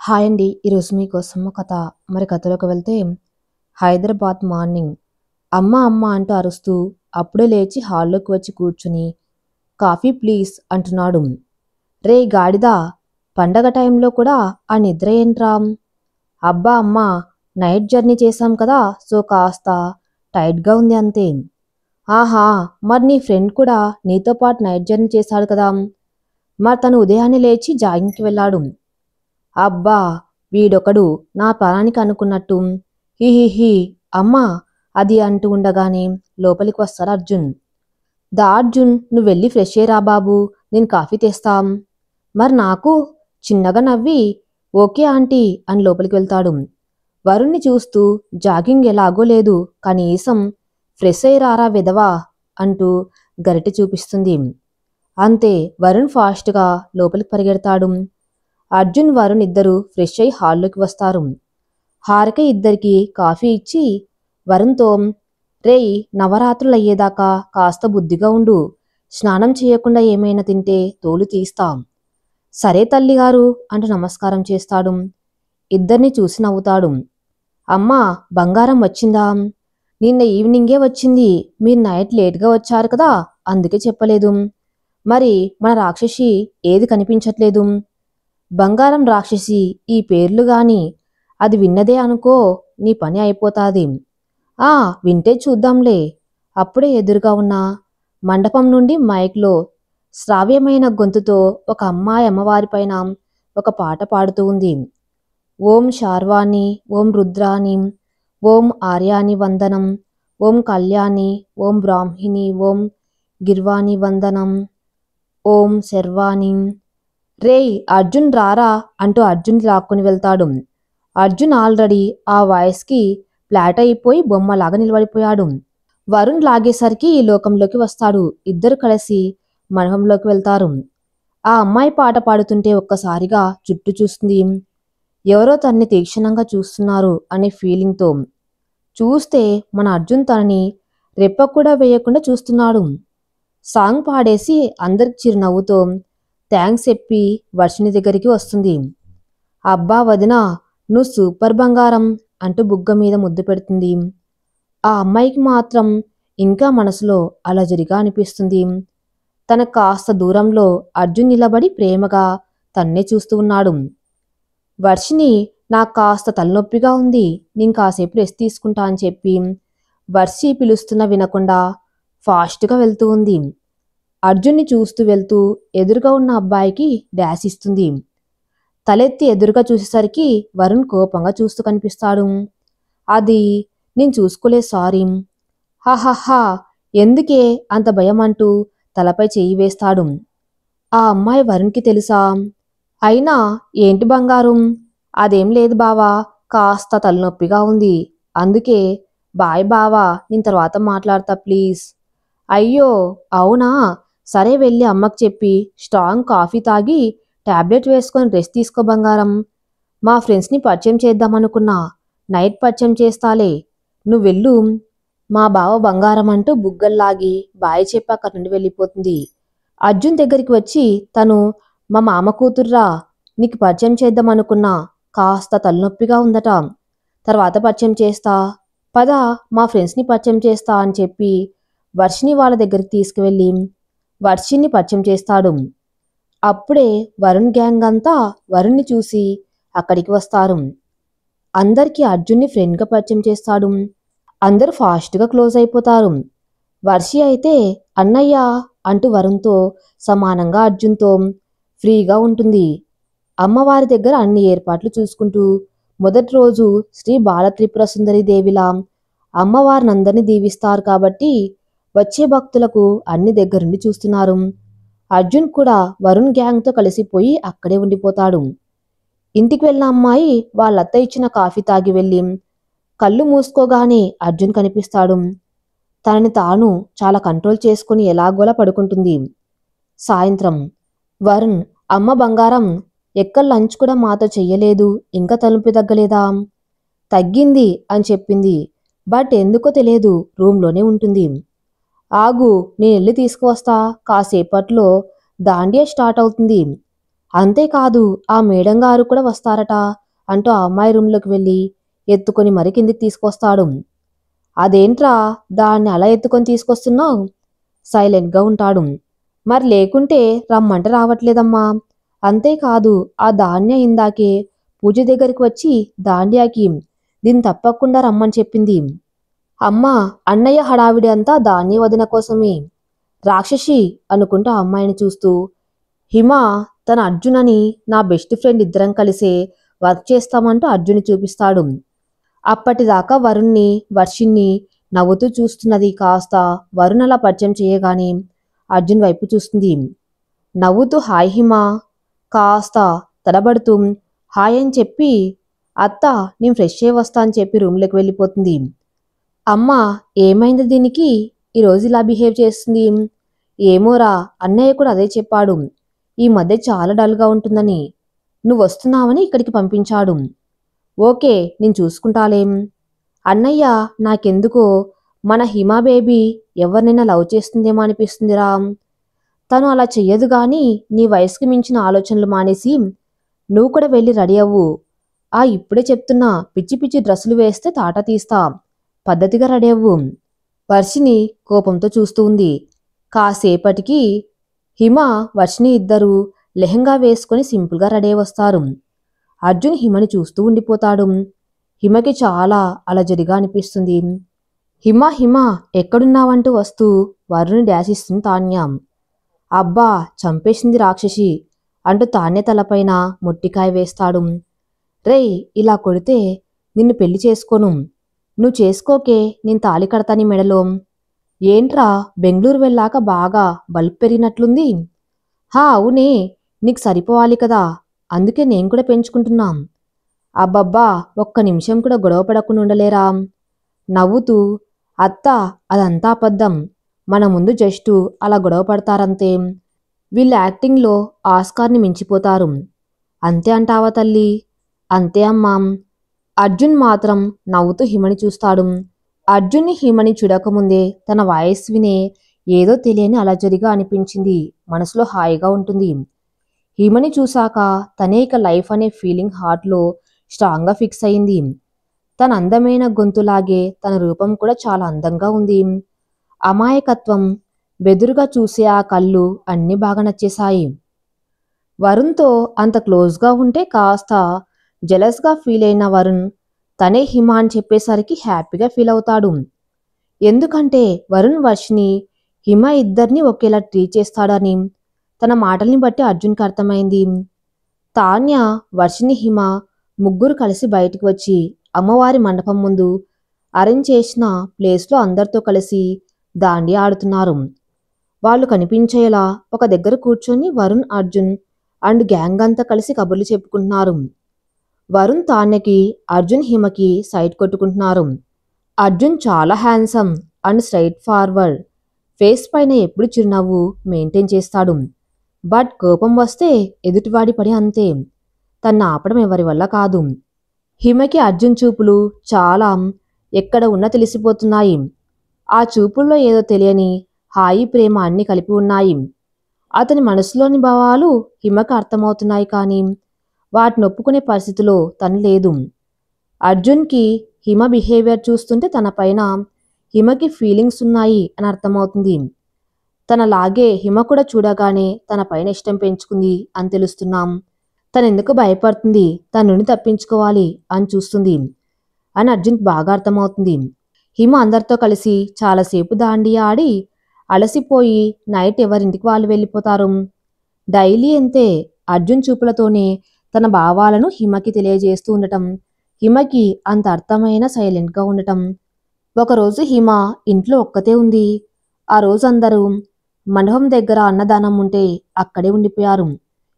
Hi అండి. ఈరోజు మీకోసం ఒక కథ. కథలోకి వెళ్తే హైదరాబాద్ మార్నింగ్. అమ్మ అమ్మ అంటూ అరుస్తూ అప్పుడే లేచి హాల్లోకి వచ్చి కూర్చుని కాఫీ ప్లీజ్ అంటున్నాడు. రే గాడిదా, పండగ టైంలో కూడా ఆ నిద్ర ఏంట్రా? అబ్బా అమ్మ, నైట్ జర్నీ చేశాం కదా, సో కాస్త టైట్గా ఉంది అంతే. ఆహా, మరి నీ ఫ్రెండ్ కూడా నీతో పాటు నైట్ జర్నీ చేశాడు కదా, మరి తను ఉదయాన్నే లేచి జాగింగ్కి వెళ్ళాడు. అబ్బా, వీడొకడు నా ప్రాణానికి అనుకున్నట్టు హిహిహి. అమ్మా, అది అంటూ ఉండగానే లోపలికి వస్తాడు అర్జున్. దా అర్జున్, నువ్వు వెళ్ళి ఫ్రెష్ అయ్యరా బాబు, నేను కాఫీ తెస్తాం. మరి నాకు? చిన్నగా నవ్వి ఓకే ఆంటీ అని లోపలికి వెళ్తాడు. వరుణ్ణి చూస్తూ జాగింగ్ ఎలాగో లేదు, కనీసం ఫ్రెష్ అయ్యరారా విధవా అంటూ గరిటె చూపిస్తుంది. అంతే, వరుణ్ ఫాస్ట్గా లోపలికి పరిగెడతాడు. అర్జున్ వరుణ్ ఇద్దరు ఫ్రెష్ అయి హాల్లోకి వస్తారు. హారిక ఇద్దరికి కాఫీ ఇచ్చి వరుణ్తో, రేయ్, నవరాత్రులయ్యేదాకా కాస్త బుద్ధిగా ఉండు, స్నానం చేయకుండా ఏమైనా తింటే తోలు తీస్తాం. సరే తల్లిగారు అంటూ నమస్కారం చేస్తాడు. ఇద్దరిని చూసి నవ్వుతాడు. అమ్మా, బంగారం వచ్చిందా? నిన్న ఈవినింగే వచ్చింది. మీరు నైట్ లేట్గా వచ్చారు కదా, అందుకే చెప్పలేదు. మరి మన రాక్షసి ఏది కనిపించట్లేదు? బంగారం రాక్షసి ఈ పేర్లు గాని అది విన్నదే అనుకో, నీ పని అయిపోతాది. ఆ, వింటే చూద్దాంలే. అప్పుడే ఎదురుగా ఉన్న మండపం నుండి మైక్లో శ్రావ్యమైన గొంతుతో ఒక అమ్మాయి అమ్మవారిపైన ఒక పాట పాడుతూ ఉంది. ఓం శార్వాణి, ఓం రుద్రాణి, ఓం ఆర్యాని వందనం, ఓం కళ్యాణి, ఓం బ్రాహ్మిణి, ఓం గిర్వాణి వందనం, ఓం శర్వాణి. రేయ్ అర్జున్ రారా అంటూ అర్జున్ లాక్కుని వెళ్తాడు. అర్జున్ ఆల్రెడీ ఆ వాయిస్కి ఫ్లాట్ అయిపోయి బొమ్మలాగా నిలబడిపోయాడు. వరుణ్ లాగేసరికి ఈ లోకంలోకి వస్తాడు. ఇద్దరు కలిసి మండపంలోకి వెళ్తారు. ఆ అమ్మాయి పాట పాడుతుంటే ఒక్కసారిగా చుట్టూ చూస్తుంది. ఎవరో తన్ని తీక్షణంగా చూస్తున్నారు అనే ఫీలింగ్తో. చూస్తే మన అర్జున్ తనని రెప్ప కూడా వేయకుండా చూస్తున్నాడు. సాంగ్ పాడేసి అందరికి చిరునవ్వుతో థ్యాంక్స్ చెప్పి వర్షిని దగ్గరికి వస్తుంది. అబ్బా వదినా, నువ్వు సూపర్ బంగారం అంటూ బుగ్గ మీద ముద్దు పెడుతుంది. ఆ అమ్మాయికి మాత్రం ఇంకా మనసులో అలజడిగా అనిపిస్తుంది. తన కాస్త దూరంలో అర్జున్ నిలబడి ప్రేమగా తన్నే చూస్తూ ఉన్నాడు. వర్షిని, నాకు కాస్త తలనొప్పిగా ఉంది, నేను కాసేపు రెస్ట్ తీసుకుంటా అని చెప్పి వర్షి పిలుస్తున్నా వినకుండా ఫాస్ట్గా వెళ్తూ ఉంది. అర్జున్ని చూస్తూ వెళ్తూ ఎదురుగా ఉన్న అబ్బాయికి డాష్ ఇస్తుంది. తలెత్తి ఎదురుగా చూసేసరికి వరుణ్ కోపంగా చూస్తూ కనిపిస్తాడు. అది నేను చూసుకోలే, సారీ. హాహాహా, ఎందుకే అంత భయం అంటూ తలపై చెయ్యి వేస్తాడు. ఆ అమ్మాయి వరుణ్కి తెలుసా? అయినా ఏంటి బంగారం? అదేం లేదు బావా, కాస్త తలనొప్పిగా ఉంది, అందుకే. బాయ్ బావా, నేను తర్వాత మాట్లాడతా ప్లీజ్. అయ్యో అవునా, సరే వెళ్ళి అమ్మకు చెప్పి స్ట్రాంగ్ కాఫీ తాగి టాబ్లెట్ వేసుకొని రెస్ట్ తీసుకో బంగారం. మా ఫ్రెండ్స్ని పరిచయం చేద్దామనుకున్నా, నైట్ పరిచయం చేస్తాలే, నువ్వు వెళ్ళు. మా బావ బంగారం అంటూ బుగ్గల్లాగి బాయ్ చెప్పి అక్కడి నుండి వెళ్ళిపోతుంది. అర్జున్ దగ్గరికి వచ్చి తను మా మామ కూతుర్రా, నీకు పరిచయం చేద్దామనుకున్నా, కాస్త తలనొప్పిగా ఉందట, తర్వాత పరిచయం చేస్తా, పద మా ఫ్రెండ్స్ని పరిచయం చేస్తా అని చెప్పి వర్షిని వాళ్ళ దగ్గరికి తీసుకువెళ్ళి వర్షిని పరిచయం చేస్తాడు. అప్పుడే వరుణ్ గ్యాంగ్ అంతా వరుణ్ని చూసి అక్కడికి వస్తారు. అందరికీ అర్జున్ని ఫ్రెండ్గా పరిచయం చేస్తాడు. అందరూ ఫాస్ట్గా క్లోజ్ అయిపోతారు. వర్షి అయితే అన్నయ్య అంటూ వరుణ్తో సమానంగా అర్జున్తో ఫ్రీగా ఉంటుంది. అమ్మవారి దగ్గర అన్ని ఏర్పాట్లు చూసుకుంటూ మొదటి రోజు శ్రీ బాలత్రిపుర సుందరి దేవిలా అమ్మవారినందరినీ దీవిస్తారు కాబట్టి వచ్చే భక్తులకు అన్ని దగ్గరుండి చూస్తున్నారు. అర్జున్ కూడా వరుణ్ గ్యాంగ్తో కలిసిపోయి అక్కడే ఉండిపోతాడు. ఇంటికి వెళ్ళిన అమ్మాయి వాళ్ళత్త ఇచ్చిన కాఫీ తాగి వెళ్ళి కళ్ళు మూసుకోగానే అర్జున్ కనిపిస్తాడు. తనని తాను చాలా కంట్రోల్ చేసుకుని ఎలాగోలా పడుకుంటుంది. సాయంత్రం వరుణ్, అమ్మ బంగారం, ఎక్కడ లంచ్ కూడా మాతో చెయ్యలేదు, ఇంకా తలుపు తగ్గలేదా? తగ్గింది అని చెప్పింది, బట్ ఎందుకో తెలియదు రూమ్లోనే ఉంటుంది. ఆగు, నేను వెళ్ళి తీసుకువస్తా, కాసేపట్లో దాండియా స్టార్ట్ అవుతుంది. అంతేకాదు ఆ మేడం గారు కూడా వస్తారట అంటూ ఆ అమ్మాయి రూంలోకి వెళ్ళి ఎత్తుకొని మరి కిందికి తీసుకొస్తాడు. అదేంట్రా దాన్ని అలా ఎత్తుకొని తీసుకొస్తున్నావు? సైలెంట్గా ఉంటాడు. మరి లేకుంటే రమ్మంటే రావట్లేదమ్మా. అంతేకాదు ఆ ధాన్య ఇందాకే పూజ దగ్గరికి వచ్చి దాండ్యాకి దీన్ని తప్పకుండా రమ్మని చెప్పింది. అమ్మా అన్నయ్య హడావిడి అంతా ధాన్య వదిన కోసమే. రాక్షసి అనుకుంటూ ఆ అమ్మాయిని చూస్తూ, హిమ తన అర్జున్ అని నా బెస్ట్ ఫ్రెండ్ ఇద్దరం కలిసే వర్క్ చేస్తామంటూ అర్జున్ని చూపిస్తాడు. అప్పటిదాకా వరుణ్ణి వర్షిణ్ణి నవ్వుతూ చూస్తున్నది కాస్త వరుణ్ అలా పరిచయం చేయగానే అర్జున్ వైపు చూస్తుంది. నవ్వుతూ హాయ్ హిమ కాస్త తడబడుతూ హాయ్ అని చెప్పి అత్త నేను ఫ్రెష్ అయ్యి వస్తా అని చెప్పి రూమ్లోకి వెళ్ళిపోతుంది. అమ్మా ఏమైంది దీనికి ఈరోజు ఇలా బిహేవ్ చేస్తుంది? ఏమోరా అన్నయ్య కూడా అదే చెప్పాడు. ఈ మధ్య చాలా డల్గా ఉంటుందని. నువ్వు వస్తున్నావని ఇక్కడికి పంపించాడు. ఓకే నేను చూసుకుంటాలేం. అన్నయ్య నాకెందుకో మన హిమా బేబీ ఎవరినైనా లవ్ చేస్తుందేమో అనిపిస్తుందిరా. తను అలా చెయ్యదు గాని నీ వయసుకి మించిన ఆలోచనలు మానేసి నువ్వు కూడా వెళ్ళి రెడీ అవ్వు. ఇప్పుడే చెప్తున్నా పిచ్చి పిచ్చి డ్రెస్సులు వేస్తే తాట తీస్తా. పద్ధతిగా రెడీ అవ్వు. వర్షిని కోపంతో చూస్తూ ఉంది. కాసేపటికి హిమ వర్షిని ఇద్దరూ లెహంగా వేసుకొని సింపుల్గా రెడీ వస్తారు. అర్జున్ హిమని చూస్తూ ఉండిపోతాడు. హిమకి చాలా అలజడిగా అనిపిస్తుంది. హిమ హిమ ఎక్కడున్నావంటూ వస్తూ వరుణ్ణి డాష్ ఇస్తుంది తాన్య. అబ్బా చంపేసింది రాక్షసి అంటూ తాన్య తలపైన మొట్టికాయ వేస్తాడు. రేయ్ ఇలా కొడితే నిన్ను పెళ్లి చేసుకోను. నువ్వు చేసుకోకే నేను తాళి కడతాని మెడలో. ఏంట్రా బెంగళూరు వెళ్ళాక బాగా బల్బ్ పెరిగినట్లుంది. అవునే నీకు సరిపోవాలి కదా అందుకే నేను కూడా పెంచుకుంటున్నాం. అబ్బబ్బా ఒక్క నిమిషం కూడా గొడవ పడకుండా ఉండలేరా? నవ్వుతూ అత్త అదంతా అబద్ధం. మన ముందు జస్టు అలా గొడవ పడతారంతే. వీళ్ళ యాక్టింగ్లో ఆస్కార్ని మించిపోతారు. అంతే అంటావా తల్లి? అంతే అమ్మా. అర్జున్ మాత్రం నవ్వుతూ హిమని చూస్తాడు. అర్జున్ని హిమని చూడకముందే తన వాయిస్ వినే ఏదో తెలియని అలజడిగా అనిపించింది. మనసులో హాయిగా ఉంటుంది. హిమని చూశాక తనే ఇక లైఫ్ అనే ఫీలింగ్ హార్ట్లో స్ట్రాంగ్గా ఫిక్స్ అయింది. తన అందమైన గొంతులాగే తన రూపం కూడా చాలా అందంగా ఉంది. అమాయకత్వం బెదురుగా చూసే ఆ కళ్ళు అన్నీ బాగా నచ్చేశాయి. వరుణ్తో అంత క్లోజ్గా ఉంటే కాస్త జెలస్గా ఫీల్ అయిన వరుణ్ తనే హిమ అని చెప్పేసరికి హ్యాపీగా ఫీల్ అవుతాడు. ఎందుకంటే వరుణ్ వర్షిని హిమ ఇద్దరిని ఒకేలా ట్రీట్ చేస్తాడని తన మాటల్ని బట్టి అర్జున్కి అర్థమైంది. తాన్య వర్షిని హిమ ముగ్గురు కలిసి బయటికి వచ్చి అమ్మవారి మండపం ముందు అరేంజ్ చేసిన ప్లేస్లో అందరితో కలిసి దాండి ఆడుతున్నారు. వాళ్ళు కనిపించేలా ఒక దగ్గర కూర్చొని వరుణ్ అర్జున్ అండ్ గ్యాంగ్ అంతా కలిసి కబుర్లు చెప్పుకుంటున్నారు. వరుణ్ తాన్యకి అర్జున్ హిమకి సైట్ కొట్టుకుంటున్నారు. అర్జున్ చాలా handsome and straight forward. Face పైన ఎప్పుడు చిరునవ్వు మెయింటైన్ చేస్తాడు. బట్ కోపం వస్తే ఎదుటివాడి పని అంతే. తన్ని ఆపడం ఎవరి వల్ల కాదు. హిమకి అర్జున్ చూపులు చాలా ఎక్కడ ఉన్నా తెలిసిపోతున్నాయి. ఆ చూపుల్లో ఏదో తెలియని హాయి ప్రేమ అన్ని కలిపి ఉన్నాయి. అతని మనసులోని భావాలు హిమకి అర్థమవుతున్నాయి కానీ వాటిని ఒప్పుకునే పరిస్థితిలో తను లేదు. అర్జున్కి హిమ బిహేవియర్ చూస్తుంటే తన పైన హిమకి ఫీలింగ్స్ ఉన్నాయి అని అర్థమవుతుంది. తనలాగే హిమ కూడా చూడగానే తన పైన ఇష్టం పెంచుకుంది అని తెలుస్తున్నాం. తనెందుకు భయపడుతుంది, తన నుండి తప్పించుకోవాలి అని చూస్తుంది అని అర్జున్కి బాగా అర్థమవుతుంది. హిమ అందరితో కలిసి చాలాసేపు దాండియా ఆడి అలసిపోయి నైట్ ఎవరింటికి వాళ్ళు వెళ్ళిపోతారు. డైలీ అంతే అర్జున్ చూపులతోనే తన భావాలను హిమకి తెలియజేస్తూ ఉండటం, హిమకి అంత అర్థమైన సైలెంట్గా ఉండటం. ఒకరోజు హిమ ఇంట్లో ఒక్కతే ఉంది. ఆ రోజు అందరూ మండపం దగ్గర అన్నదానం ఉంటే అక్కడే ఉండిపోయారు.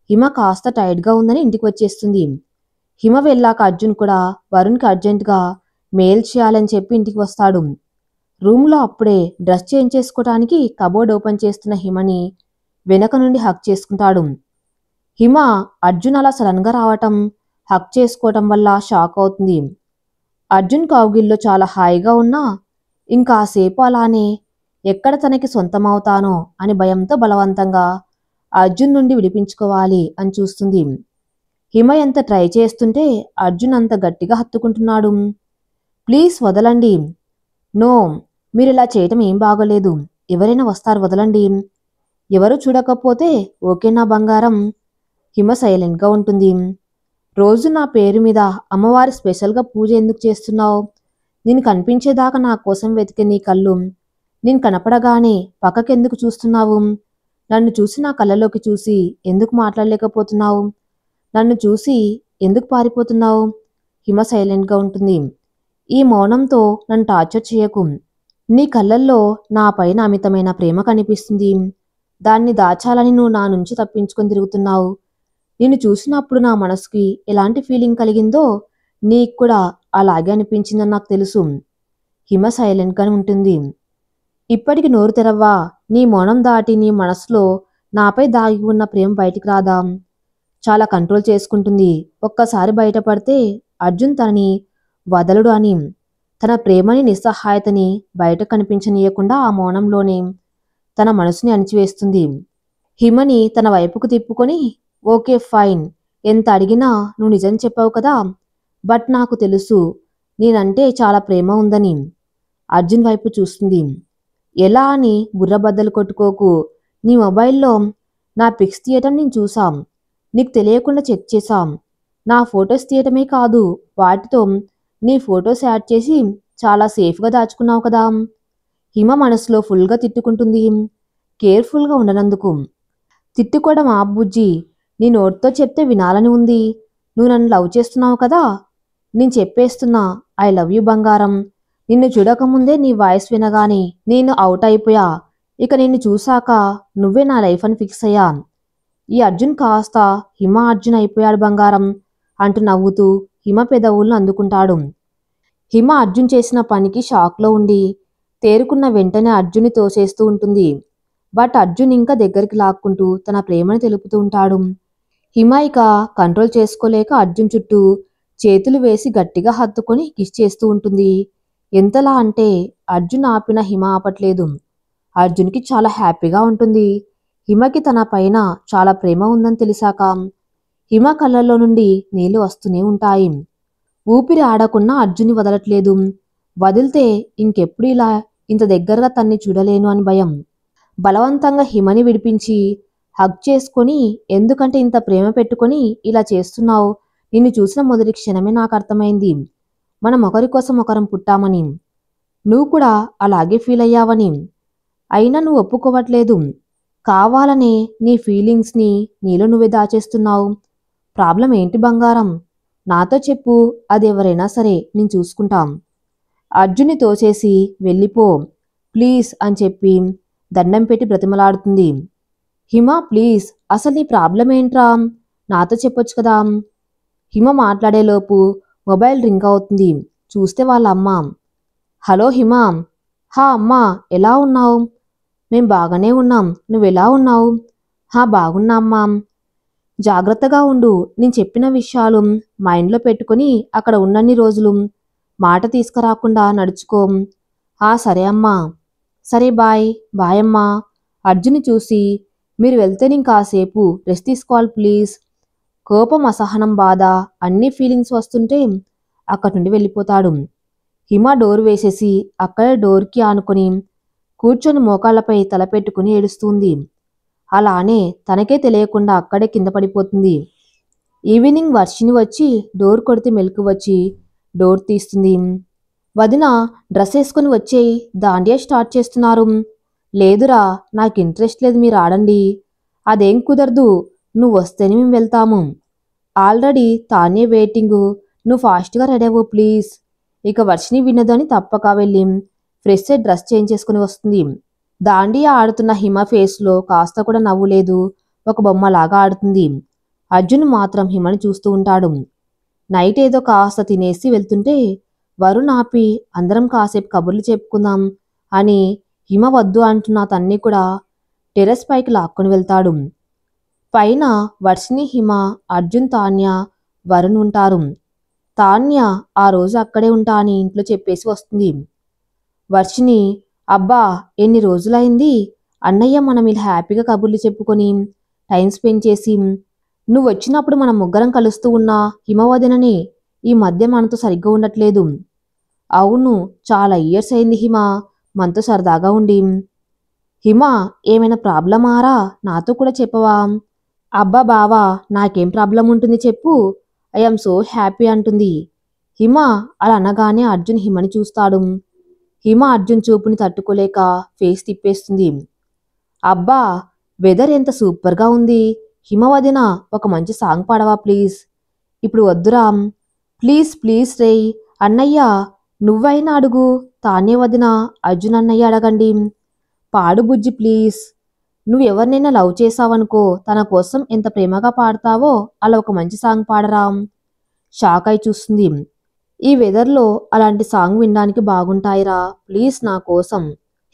హిమ కాస్త టైర్డ్గా ఉందని ఇంటికి వచ్చేస్తుంది. హిమ వెళ్ళాక అర్జున్ కూడా వరుణ్కి అర్జెంటుగా మెయిల్ చేయాలని చెప్పి ఇంటికి వస్తాడు. రూమ్లో అప్పుడే డ్రెస్ చేంజ్ చేసుకోవడానికి కబోర్డ్ ఓపెన్ చేస్తున్న హిమని వెనక నుండి హక్ చేసుకుంటాడు. హిమ అర్జున్ అలా సడన్గా రావటం హక్ చేసుకోవటం వల్ల షాక్ అవుతుంది. అర్జున్ కౌగిల్లో చాలా హాయిగా ఉన్నా ఇంకాసేపు అలానే ఎక్కడ తనకి సొంతమవుతానో అని భయంతో బలవంతంగా అర్జున్ నుండి విడిపించుకోవాలి అని చూస్తుంది. హిమ ఎంత ట్రై చేస్తుంటే అర్జున్ అంత గట్టిగా హత్తుకుంటున్నాడు. ప్లీజ్ వదలండి. నో, మీరిలా చేయటం ఏం బాగోలేదు. ఎవరైనా వస్తారు, వదలండి. ఎవరు చూడకపోతే ఓకే నా బంగారం. హిమ సైలెంట్గా ఉంటుంది. రోజు నా పేరు మీద అమ్మవారి స్పెషల్గా పూజ ఎందుకు చేస్తున్నావు? నేను కనిపించేదాకా నా కోసం వెతికే నీ కళ్ళు నేను కనపడగానే పక్కకెందుకు చూస్తున్నావు? నన్ను చూసి నా కళ్ళలోకి చూసి ఎందుకు మాట్లాడలేకపోతున్నావు? నన్ను చూసి ఎందుకు పారిపోతున్నావు? హిమ సైలెంట్గా ఉంటుంది. ఈ మౌనంతో నన్ను టార్చర్ చేయకు. నీ కళ్ళల్లో నా పైన అమితమైన ప్రేమ కనిపిస్తుంది. దాన్ని దాచాలని నువ్వు నా నుంచి తప్పించుకొని తిరుగుతున్నావు. నిన్ను చూసినప్పుడు నా మనసుకి ఎలాంటి ఫీలింగ్ కలిగిందో నీకు కూడా అలాగే అనిపించిందని నాకు తెలుసు. హిమ సైలెంట్గానే ఉంటుంది. ఇప్పటికి నోరు తెరవ్వా. నీ మౌనం దాటి నీ మనసులో నాపై దాగి ఉన్న ప్రేమ బయటికి రాదా? చాలా కంట్రోల్ చేసుకుంటుంది. ఒక్కసారి బయటపడితే అర్జున్ తనని వదలడు అని. తన ప్రేమని నిస్సహాయతని బయట కనిపించనీయకుండా ఆ మౌనంలోనే తన మనసుని అణిచివేస్తుంది. హిమని తన వైపుకు తిప్పుకొని, ఓకే ఫైన్, ఎంత అడిగినా నువ్వు నిజం చెప్పావు కదా, బట్ నాకు తెలుసు నేనంటే చాలా ప్రేమ ఉందని. అర్జున్ వైపు చూస్తుంది. ఎలా అని బుర్రబద్దలు కొట్టుకోకు. నీ మొబైల్లో నా పిక్స్ తీయటం నేను చూసాం. నీకు తెలియకుండా చెక్ చేశాం. నా ఫొటోస్ తీయటమే కాదు, వాటితో నీ ఫొటోస్ యాడ్ చేసి చాలా సేఫ్గా దాచుకున్నావు కదా. హిమ మనసులో ఫుల్గా తిట్టుకుంటుంది, కేర్ఫుల్గా ఉండనందుకు. తిట్టుకోవడం ఆ బుజ్జి, నీ నోటితో చెప్తే వినాలని ఉంది. నువ్వు నన్ను లవ్ చేస్తున్నావు కదా. నేను చెప్పేస్తున్నా, ఐ లవ్ యూ బంగారం. నిన్ను చూడకముందే నీ వాయిస్ వినగానే నేను అవుట్ అయిపోయా. ఇక నిన్ను చూశాక నువ్వే నా లైఫ్ అని ఫిక్స్ అయ్యా. ఈ అర్జున్ కాస్త హిమ అర్జున్ అయిపోయాడు బంగారం అంటూ నవ్వుతూ హిమ పెదవులను అందుకుంటాడు. హిమ అర్జున్ చేసిన పనికి షాక్లో ఉండి తేరుకున్న వెంటనే అర్జున్ని తోసేస్తూ ఉంటుంది. బట్ అర్జున్ ఇంకా దగ్గరికి లాక్కుంటూ తన ప్రేమను తెలుపుతూ ఉంటాడు. హిమ ఇక కంట్రోల్ చేసుకోలేక అర్జున్ చుట్టూ చేతులు వేసి గట్టిగా హత్తుకొని కిస్ చేస్తూ ఉంటుంది. ఎంతలా అంటే అర్జున్ ఆపిన హిమ ఆపట్లేదు. అర్జున్కి చాలా హ్యాపీగా ఉంటుంది. హిమకి తన పైన చాలా ప్రేమ ఉందని తెలిసాక హిమ కళ్ళల్లో నుండి నీళ్లు వస్తూనే ఉంటాయి. ఊపిరి ఆడకున్నా అర్జున్ని వదలట్లేదు. వదిలితే ఇంకెప్పుడు ఇలా ఇంత దగ్గరగా తన్ని చూడలేను అని భయం. బలవంతంగా హిమని విడిపించి హగ్ చేసుకొని, ఎందుకంటే ఇంత ప్రేమ పెట్టుకొని ఇలా చేస్తున్నావు? నిన్ను చూసిన మొదటి క్షణమే నాకు అర్థమైంది మనం ఒకరి కోసం ఒకరం పుట్టామని. నువ్వు కూడా అలాగే ఫీల్ అయ్యావని. అయినా నువ్వు ఒప్పుకోవట్లేదు. కావాలనే నీ ఫీలింగ్స్ని నీలో నువ్వే దాచేస్తున్నావు. ప్రాబ్లం ఏంటి బంగారం? నాతో చెప్పు, అది ఎవరైనా సరే నేను చూసుకుంటాం. అర్జున్ని తోసేసి వెళ్ళిపో ప్లీజ్ అని చెప్పి దండం పెట్టి బ్రతిమలాడుతుంది. హిమ ప్లీజ్, అసలు నీ ప్రాబ్లం ఏంట్రా? నాతో చెప్పొచ్చు కదా. హిమ మాట్లాడేలోపు మొబైల్ రింగ్ అవుతుంది. చూస్తే వాళ్ళ అమ్మ. హలో హిమ. హా అమ్మా, ఎలా ఉన్నావు? మేం బాగానే ఉన్నాం, నువ్వెలా ఉన్నావు? హా బాగున్నా అమ్మా. జాగ్రత్తగా ఉండు. నేను చెప్పిన విషయాలు మైండ్లో పెట్టుకుని అక్కడ ఉన్నన్ని రోజులు మాట తీసుకురాకుండా నడుచుకో. సరే అమ్మా. సరే బాయ్. బాయ్ అమ్మా. అర్జున్ని చూసి, మీరు వెళ్తే నేను కాసేపు రెస్ట్ తీసుకోవాలి ప్లీజ్. కోపం, అసహనం, బాధ అన్ని ఫీలింగ్స్ వస్తుంటే అక్కడి నుండి వెళ్ళిపోతాడు. హిమ డోర్ వేసేసి అక్కడే డోర్కి ఆనుకొని కూర్చొని మోకాళ్లపై తల పెట్టుకుని ఏడుస్తుంది. అలానే తనకే తెలియకుండా అక్కడే కింద పడిపోతుంది. ఈవినింగ్ వర్షిని వచ్చి డోర్ కొడితే మెలకు వచ్చి డోర్ తీస్తుంది. వదిన, డ్రెస్ వేసుకుని వచ్చేయి, దాండియా స్టార్ట్ చేస్తున్నారు. లేదురా, నాకు ఇంట్రెస్ట్ లేదు, మీరు ఆడండి. అదేం కుదరదు, నువ్వు వస్తేనే మేము వెళ్తాము. ఆల్రెడీ తానే వెయిటింగు, నువ్వు ఫాస్ట్గా రెడీ అవ్వు ప్లీజ్. ఇక వర్షిని వినదని తప్పక వెళ్ళి ఫ్రెష్ డ్రెస్ చేంజ్ చేసుకుని వస్తుంది. దాండియా ఆడుతున్న హిమ ఫేస్లో కాస్త కూడా నవ్వు లేదు. ఒక బొమ్మలాగా ఆడుతుంది. అర్జున్ మాత్రం హిమని చూస్తూ ఉంటాడు. నైట్ ఏదో కాస్త తినేసి వెళ్తుంటే వరుణ్ ఆపి అందరం కాసేపు కబుర్లు చెప్పుకుందాం అని హిమ వద్దు అంటున్న తన్ని కూడా టెర్రస్ పైకి లాక్కొని వెళ్తాడు. పైన వర్షిని, హిమ, అర్జున్, తాన్య, వరుణ్ ఉంటారు. తాన్య ఆ రోజు అక్కడే ఉంటా అని ఇంట్లో చెప్పేసి వస్తుంది. వర్షిని, అబ్బా ఎన్ని రోజులైంది అన్నయ్య మనం ఇలా హ్యాపీగా కబుర్లు చెప్పుకొని టైం స్పెండ్ చేసి, నువ్వు వచ్చినప్పుడు మనం ముగ్గురం కలుస్తూ ఉన్నా హిమవదనని ఈ మధ్య మనతో సరిగ్గా ఉండట్లేదు. అవును, చాలా ఇయర్స్ అయింది హిమ మనతో సరదాగా ఉండి. హిమ, ఏమైనా ప్రాబ్లమారా? నాతో కూడా చెప్పవా? అబ్బా బావా, నాకేం ప్రాబ్లం ఉంటుంది చెప్పు. ఐఎమ్ సో హ్యాపీ అంటుంది. హిమ అలా అనగానే అర్జున్ హిమని చూస్తాడు. హిమ అర్జున్ చూపుని తట్టుకోలేక ఫేస్ తిప్పేస్తుంది. అబ్బా, వెదర్ ఎంత సూపర్గా ఉంది. హిమవదిన, ఒక మంచి సాంగ్ పాడవా ప్లీజ్? ఇప్పుడు వద్దురా. ప్లీజ్ ప్లీజ్ రేయ్. అన్నయ్య, నువ్వైనా అడుగు. తానే వదిన, అర్జున్ అన్నయ్య అడగండి. పాడు బుజ్జి ప్లీజ్. నువ్వెవరినైనా లవ్ చేసావనుకో, తన కోసం ఎంత ప్రేమగా పాడతావో అలా ఒక మంచి సాంగ్ పాడరా. షాక్ అయి చూస్తుంది. ఈ వెదర్లో అలాంటి సాంగ్ వినడానికి బాగుంటాయిరా, ప్లీజ్ నా కోసం.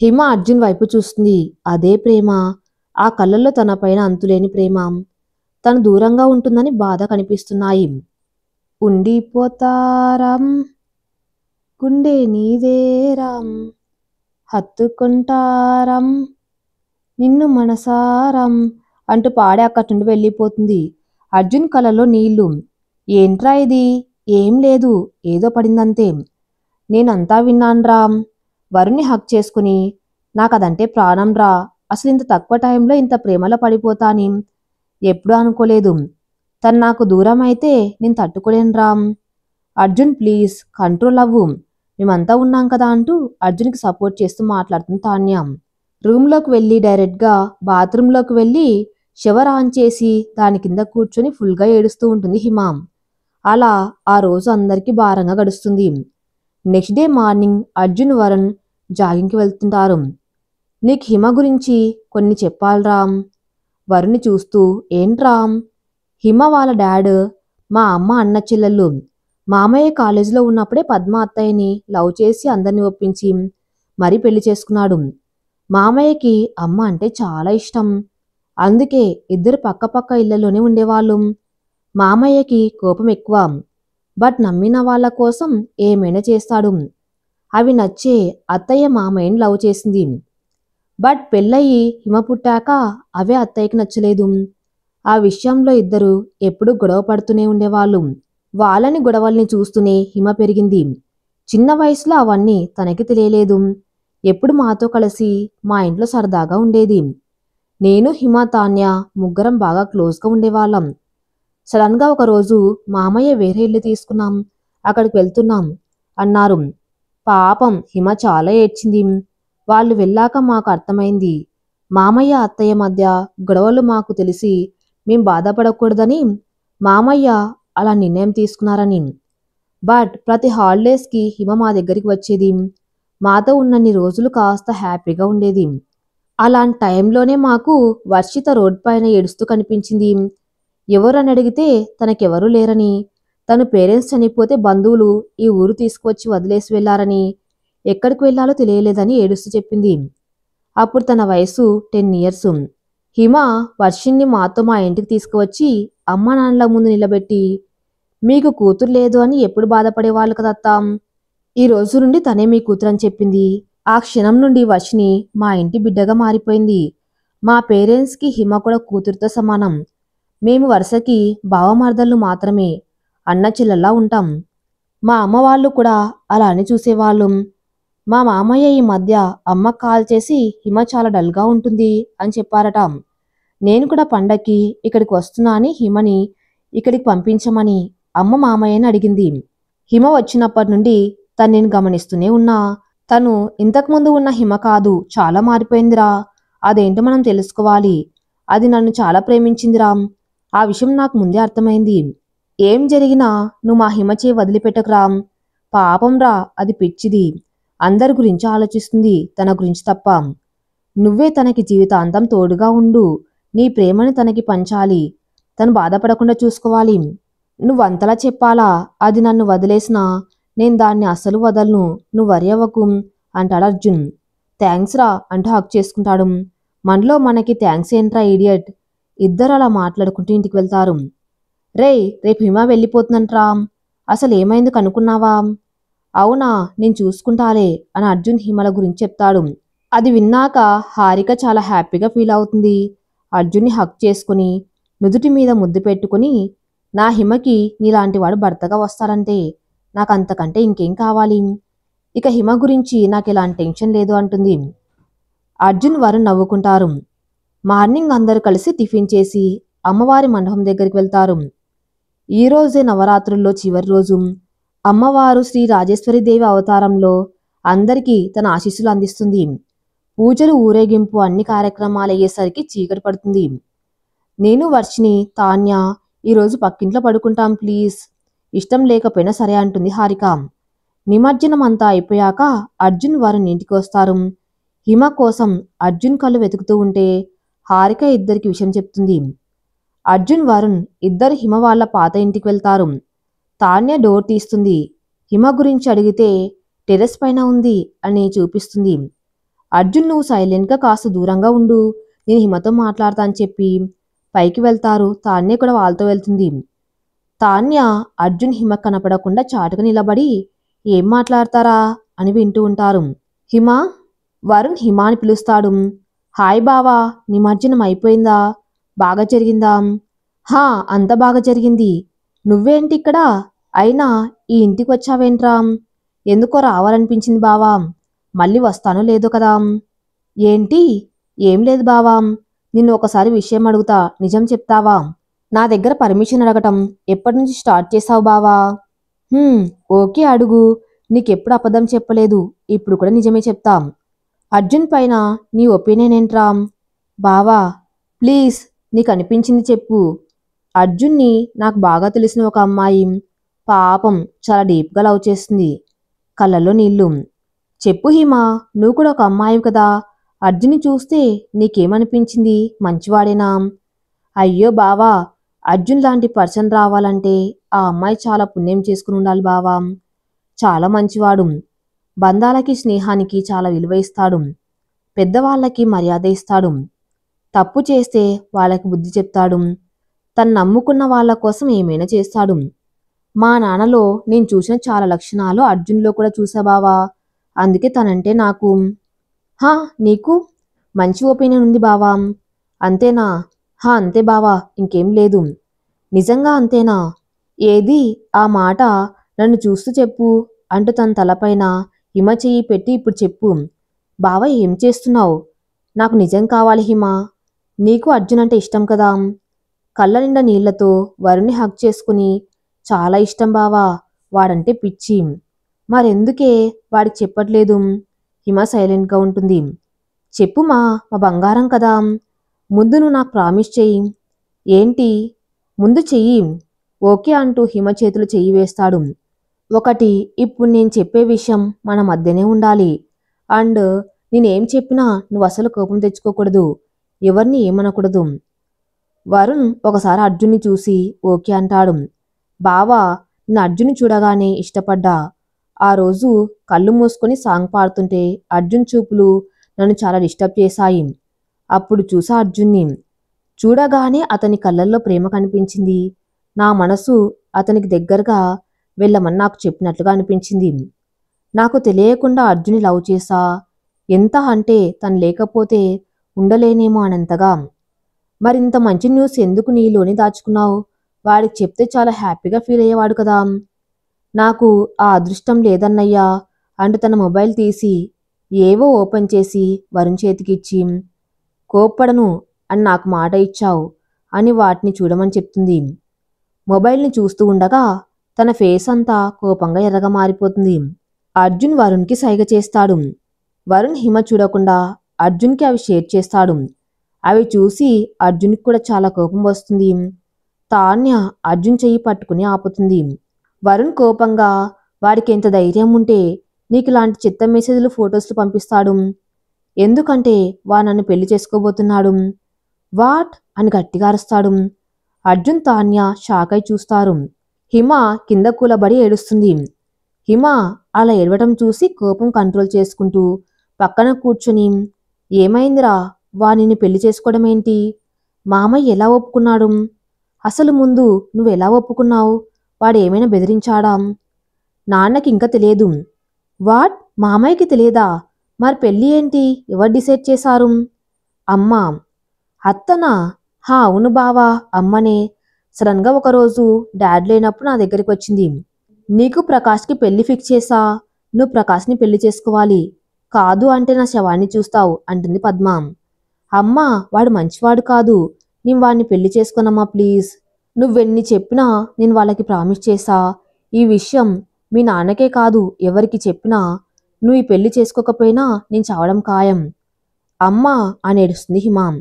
హిమ అర్జున్ వైపు చూస్తుంది. అదే ప్రేమ. ఆ కళ్ళల్లో తన పైన అంతులేని ప్రేమ. తను దూరంగా ఉంటుందని బాధ కనిపిస్తున్నాయి. ఉండిపోతారం, గుండె నీదేరం, హత్తుకుంటారం నిన్ను మనసారం అంటూ పాడే అక్కడి నుండి వెళ్ళిపోతుంది. అర్జున్ కళ్ళలో నీళ్లు. ఏంట్రా ఇది? ఏం లేదు, ఏదో పడిందంతే. నేనంతా విన్నాన్రా. వరుణ్ణి హక్ చేసుకుని, నాకదంటే ప్రాణం రా. అసలు ఇంత తక్కువ టైంలో ఇంత ప్రేమలో పడిపోతాని ఎప్పుడూ అనుకోలేదు. తను నాకు దూరం అయితే నేను తట్టుకోలేనురా. అర్జున్ ప్లీజ్ కంట్రోల్ అవ్వు, మేమంతా ఉన్నాం కదా అంటూ అర్జున్కి సపోర్ట్ చేస్తూ మాట్లాడుతుంది తాన్య. రూమ్లోకి వెళ్ళి డైరెక్ట్గా బాత్రూంలోకి వెళ్ళి షవర్ ఆన్ చేసి దాని కింద కూర్చొని ఫుల్గా ఏడుస్తూ ఉంటుంది హిమ. అలా ఆ రోజు అందరికీ భారంగా గడుస్తుంది. Next day morning Arjun Varun జాగింగ్కి వెళ్తుంటారు. నీకు హిమ గురించి కొన్ని చెప్పాలిరా. వరుణ్ని చూస్తూ, ఏంట్రామ్? హిమ వాళ్ళ డాడ్ మా అమ్మ అన్న చెల్లెళ్ళు. మామయ్య కాలేజీలో ఉన్నప్పుడే పద్మ అత్తయ్యని లవ్ చేసి అందరిని ఒప్పించి మరీ పెళ్లి చేసుకున్నాడు. మామయ్యకి అమ్మ అంటే చాలా ఇష్టం. అందుకే ఇద్దరు పక్కపక్క ఇళ్లలోనే ఉండేవాళ్ళు. మామయ్యకి కోపం ఎక్కువ, బట్ నమ్మిన వాళ్ళ కోసం ఏమైనా చేస్తాడు. అవి నచ్చే అత్తయ్య మామయ్యని లవ్ చేసింది. బట్ పెళ్ళయి హిమ పుట్టాక అవే అత్తయ్యకి నచ్చలేదు. ఆ విషయంలో ఇద్దరు ఎప్పుడూ గొడవ పడుతూనే ఉండేవాళ్ళు. వాళ్ళని గొడవల్ని చూస్తూనే హిమ పెరిగింది. చిన్న వయసులో అవన్నీ తనకి తెలియలేదు. ఎప్పుడు మాతో కలిసి మా ఇంట్లో సరదాగా ఉండేది. నేను హిమ తాన్య ముగ్గురం బాగా క్లోజ్గా ఉండేవాళ్ళం. సడన్గా ఒకరోజు మామయ్య వేరే ఇల్లు తీసుకున్నాం, అక్కడికి వెళ్తున్నాం అన్నారు. పాపం హిమ చాలా ఏడ్చింది. వాళ్ళు వెళ్ళాక మాకు అర్థమైంది, మామయ్య అత్తయ్య మధ్య గొడవలు మాకు తెలిసి మేం బాధపడకూడదని మామయ్య అలా నిర్ణయం తీసుకున్నారని. బట్ ప్రతి హాలిడేస్కి హిమ మా దగ్గరికి వచ్చేది. మాతో ఉన్నన్ని రోజులు కాస్త హ్యాపీగా ఉండేది. అలాంటి టైంలోనే మాకు వర్షిత రోడ్ పైన ఏడుస్తూ కనిపించింది. ఎవరని అడిగితే తనకెవరూ లేరని, తన పేరెంట్స్ చనిపోతే బంధువులు ఈ ఊరు తీసుకువచ్చి వదిలేసి వెళ్లారని, ఎక్కడికి వెళ్లాలో తెలియలేదని ఏడుస్తూ చెప్పింది. అప్పుడు తన వయసు 10 ఇయర్స్. హిమ వర్షిన్ని మాతో మా ఇంటికి తీసుకువచ్చి అమ్మా నాన్నల ముందు నిలబెట్టి, మీకు కూతురు లేదు అని ఎప్పుడు బాధపడేవాళ్ళు కదత్తా, ఈ రోజు నుండి తనే మీ కూతురు అని చెప్పింది. ఆ క్షణం నుండి వర్షిని మా ఇంటి బిడ్డగా మారిపోయింది. మా పేరెంట్స్కి హిమ కూడా కూతురుతో సమానం. మేము వరుసకి బావమర్దళ్ళు మాత్రమే, అన్న చెల్లెల్లా ఉంటాం. మా అమ్మ వాళ్ళు కూడా అలా అని చూసేవాళ్ళు. మా మామయ్య ఈ మధ్య అమ్మ కాల్ చేసి హిమ చాలా డల్గా ఉంటుంది అని చెప్పారట. నేను కూడా పండక్కి ఇక్కడికి వస్తున్నా అని హిమని ఇక్కడికి పంపించమని అమ్మ మామయ్యని అడిగింది. హిమ వచ్చినప్పటి నుండి తను నేను గమనిస్తూనే ఉన్నా. తను ఇంతకుముందు ఉన్న హిమ కాదు, చాలా మారిపోయిందిరా. అదేంటో మనం తెలుసుకోవాలి. అది నన్ను చాలా ప్రేమించిందిరా. ఆ విషయం నాకు ముందే అర్థమైంది. ఏం జరిగినా నువ్వు మా హిమ చేయి వదిలిపెట్టకురా. పాపం రా, అది పిచ్చిది. అందరి గురించి ఆలోచిస్తుంది, తన గురించి తప్ప. నువ్వే తనకి జీవితాంతం తోడుగా ఉండు. నీ ప్రేమని తనకి పంచాలి. తను బాధపడకుండా చూసుకోవాలి. నువ్వంతలా చెప్పాలా? అది నన్ను వదిలేసినా నేను దాన్ని అస్సలు వదలను. నువ్వు వరి అవ్వకు అంటాడు అర్జున్. థ్యాంక్స్ రా అంటూ హక్ చేసుకుంటాడు. మనలో మనకి థ్యాంక్స్ ఏంట్రా ఈడియట్. ఇద్దరు అలా మాట్లాడుకుంటూ ఇంటికి వెళ్తారు. రేయ్, రేపు హిమ వెళ్ళిపోతుందంట్రా. అసలు ఏమైంది కనుక్కున్నావా? అవునా, నేను చూసుకుంటాలే అని అర్జున్ హిమల గురించి చెప్తాడు. అది విన్నాక హారిక చాలా హ్యాపీగా ఫీల్ అవుతుంది. అర్జున్ని హక్ చేసుకుని నుదుటి మీద ముద్దు పెట్టుకుని, నా హిమకి నీలాంటి వాడు భర్తగా వస్తారంటే నాకంతకంటే ఇంకేం కావాలి? ఇక హిమ గురించి నాకెలాంటి టెన్షన్ లేదు అంటుంది. అర్జున్ వరుణ్ నవ్వుకుంటారు. మార్నింగ్ అందరూ కలిసి టిఫిన్ చేసి అమ్మవారి మండపం దగ్గరికి వెళ్తారు. ఈ రోజే నవరాత్రుల్లో చివరి రోజు. అమ్మవారు శ్రీ రాజేశ్వరీదేవి అవతారంలో అందరికీ తన ఆశీస్సులు అందిస్తుంది. పూజలు, ఊరేగింపు అన్ని కార్యక్రమాలు అయ్యేసరికి చీకటి పడుతుంది. నేను, వర్షిని, తాన్య ఈరోజు పక్కింట్లో పడుకుంటాం ప్లీజ్. ఇష్టం లేకపోయినా సరే అంటుంది హారిక. నిమజ్జనం అంతా అయిపోయాక అర్జున్ వరుణ్ ఇంటికి వస్తారు. హిమ కోసం అర్జున్ కళ్ళు వెతుకుతూ ఉంటే హారిక ఇద్దరికి విషయం చెప్తుంది. అర్జున్, వరుణ్ ఇద్దరు హిమ వాళ్ళ పాత ఇంటికి వెళ్తారు. తాన్య డోర్ తీస్తుంది. హిమ గురించి అడిగితే టెర్రస్ పైన ఉంది అని చూపిస్తుంది. అర్జున్, నువ్వు సైలెంట్గా కాస్త దూరంగా ఉండు, నేను హిమతో మాట్లాడతా అని చెప్పి పైకి వెళ్తారు. తాన్య కూడా వాళ్ళతో వెళ్తుంది. తాన్య అర్జున్ హిమ కనపడకుండా చాటుగా నిలబడి ఏం మాట్లాడతారా అని వింటూ ఉంటారు. హిమ, వరుణ్ హిమ అని పిలుస్తాడు. హాయ్ బావా, నిమజ్జనం అయిపోయిందా? బాగా జరిగిందా? హా, అంత బాగా జరిగింది. నువ్వేంటి ఇక్కడ? అయినా ఈ ఇంటికి వచ్చావేంట్రా? ఎందుకో రావాలనిపించింది బావా. మళ్ళీ వస్తానో లేదో కదా. ఏంటి? ఏం లేదు బావా, నిన్ను ఒకసారి విషయం అడుగుతా, నిజం చెప్తావా? నా దగ్గర పర్మిషన్ అడగటం ఎప్పటి నుంచి స్టార్ట్ చేసావు బావా? ఓకే అడుగు, నీకెప్పుడు అబద్ధం చెప్పలేదు, ఇప్పుడు కూడా నిజమే చెప్తాం. అర్జున్ పైన నీ ఒపీనియన్ ఏంట్రా? బావా ప్లీజ్, నీకు అనిపించింది చెప్పు. అర్జున్ని నాకు బాగా తెలిసిన ఒక అమ్మాయి పాపం చాలా డీప్గా లవ్ చేస్తుంది. కళ్ళల్లో నీళ్లు. చెప్పు హిమ, నువ్వు కూడా ఒక అమ్మాయి కదా, అర్జున్ని చూస్తే నీకేమనిపించింది? మంచివాడేనా? అయ్యో బావా, అర్జున్ లాంటి పర్సన్ రావాలంటే ఆ అమ్మాయి చాలా పుణ్యం చేసుకుని ఉండాలి బావా. చాలా మంచివాడు. బంధాలకి, స్నేహానికి చాలా విలువ ఇస్తాడు. పెద్దవాళ్ళకి మర్యాద ఇస్తాడు. తప్పు చేస్తే వాళ్ళకి బుద్ధి చెప్తాడు. తను నమ్ముకున్న వాళ్ళ కోసం ఏమైనా చేస్తాడు. మా నాన్నలో నేను చూసిన చాలా లక్షణాలు అర్జున్లో కూడా చూసా బావా. అందుకే తనంటే నాకు. హా, నీకు మంచి ఒపీనియన్ ఉంది బావా. అంతేనా? హా, అంతే బావా, ఇంకేం లేదు. నిజంగా అంతేనా? ఏది ఆ మాట నన్ను చూస్తూ చెప్పు అంటూ తన తలపైన హిమ చెయ్యి పెట్టి ఇప్పుడు చెప్పు. బావ ఏం చేస్తున్నావు? నాకు నిజం కావాలి హిమ. నీకు అర్జున్ అంటే ఇష్టం కదా? కళ్ళ నిండా నీళ్లతో వరుణ్ణి హగ్ చేసుకుని చాలా ఇష్టం బావా, వాడంటే పిచ్చి. మరెందుకే వాడికి చెప్పట్లేదు? హిమ సైలెంట్గా ఉంటుంది. చెప్పు మా బంగారం కదా, ముందు నువ్వు నాకు ప్రామిస్ చెయ్యి. ఏంటి? ముందు చెయ్యి. ఓకే అంటూ హిమ చేతులు చెయ్యి వేస్తాడు. ఒకటి, ఇప్పుడు నేను చెప్పే విషయం మన మధ్యనే ఉండాలి. అండ్ నేనేం చెప్పినా నువ్వు అసలు కోపం తెచ్చుకోకూడదు, ఎవరిని ఏమనకూడదు. వరుణ్ ఒకసారి అర్జున్ని చూసి ఓకే అంటాడు. బావా, నేను అర్జున్ని చూడగానే ఇష్టపడ్డా. ఆ రోజు కళ్ళు మూసుకొని సాంగ్ పాడుతుంటే అర్జున్ చూపులు నన్ను చాలా డిస్టర్బ్ చేశాయి. అప్పుడు చూసా అర్జున్ని. చూడగానే అతని కళ్ళల్లో ప్రేమ కనిపించింది. నా మనసు అతనికి దగ్గరగా వెళ్ళమని నాకు చెప్పినట్లుగా అనిపించింది. నాకు తెలియకుండా అర్జున్ని లవ్ చేశా. ఎంత అంటే తను లేకపోతే ఉండలేనేమో అనంతగా. మరింత మంచి న్యూస్ ఎందుకు నీలోనే దాచుకున్నావు? వాడికి చెప్తే చాలా హ్యాపీగా ఫీల్ అయ్యేవాడు కదా. నాకు ఆ అదృష్టం లేదన్నయ్యా అంటూ తన మొబైల్ తీసి ఏవో ఓపెన్ చేసి వరుణ్ చేతికిచ్చి, కోప్పడను అని నాకు మాట ఇచ్చావు అని వాటిని చూడమని చెప్తుంది. మొబైల్ని చూస్తూ ఉండగా తన ఫేస్ అంతా కోపంగా ఎర్రగా మారిపోతుంది. అర్జున్ వరుణ్కి సైగ చేస్తాడు. వరుణ్ హిమ చూడకుండా అర్జున్కి అవి షేర్ చేస్తాడు. అవి చూసి అర్జున్కి కూడా చాలా కోపం వస్తుంది. తాన్య అర్జున్ చెయ్యి పట్టుకుని ఆపుతుంది. వరుణ్ కోపంగా, వాడికి ఎంత ధైర్యం ఉంటే నీకు ఇలాంటి చెత్త మెసేజ్లు, ఫొటోస్లు పంపిస్తాడు? ఎందుకంటే వాడు నన్ను పెళ్లి చేసుకోబోతున్నాడు. వాట్ అని గట్టిగా అరుస్తాడు. అర్జున్, తాన్య షాక్ అయి చూస్తారు. హిమ కింద కూలబడి ఏడుస్తుంది. హిమ అలా ఏడవటం చూసి కోపం కంట్రోల్ చేసుకుంటూ పక్కన కూర్చుని, ఏమైందిరా, నిన్ను పెళ్లి చేసుకోవడం ఏంటి? మామయ్య ఎలా ఒప్పుకున్నాడు? అసలు ముందు నువ్వెలా ఒప్పుకున్నావు? వాడు ఏమైనా బెదిరించాడా? నాన్నకి ఇంకా తెలియదు. వాట్, మామయ్యకి తెలియదా? మరి పెళ్ళి ఏంటి? ఎవరు డిసైడ్ చేశారు? అమ్మా. అత్తనా? హా అవును బావా, అమ్మనే. సడన్గా ఒకరోజు డాడ్ లేనప్పుడు నా దగ్గరికి వచ్చింది. నీకు ప్రకాష్కి పెళ్లి ఫిక్స్ చేసా, నువ్వు ప్రకాష్ని పెళ్లి చేసుకోవాలి, కాదు అంటే నా శవాన్ని చూస్తావు అంటుంది పద్మ. అమ్మా, వాడు మంచివాడు కాదు, నేను వాడిని పెళ్లి చేసుకోనమ్మా ప్లీజ్. నువ్వెన్ని చెప్పినా నేను వాళ్ళకి ప్రామిస్ చేశా, ఈ విషయం మీ నాన్నకే కాదు ఎవరికి చెప్పినా నువ్వు ఈ పెళ్లి చేసుకోకపోయినా నేను చావడం ఖాయం. అమ్మా అని ఏడుస్తుంది హిమాం.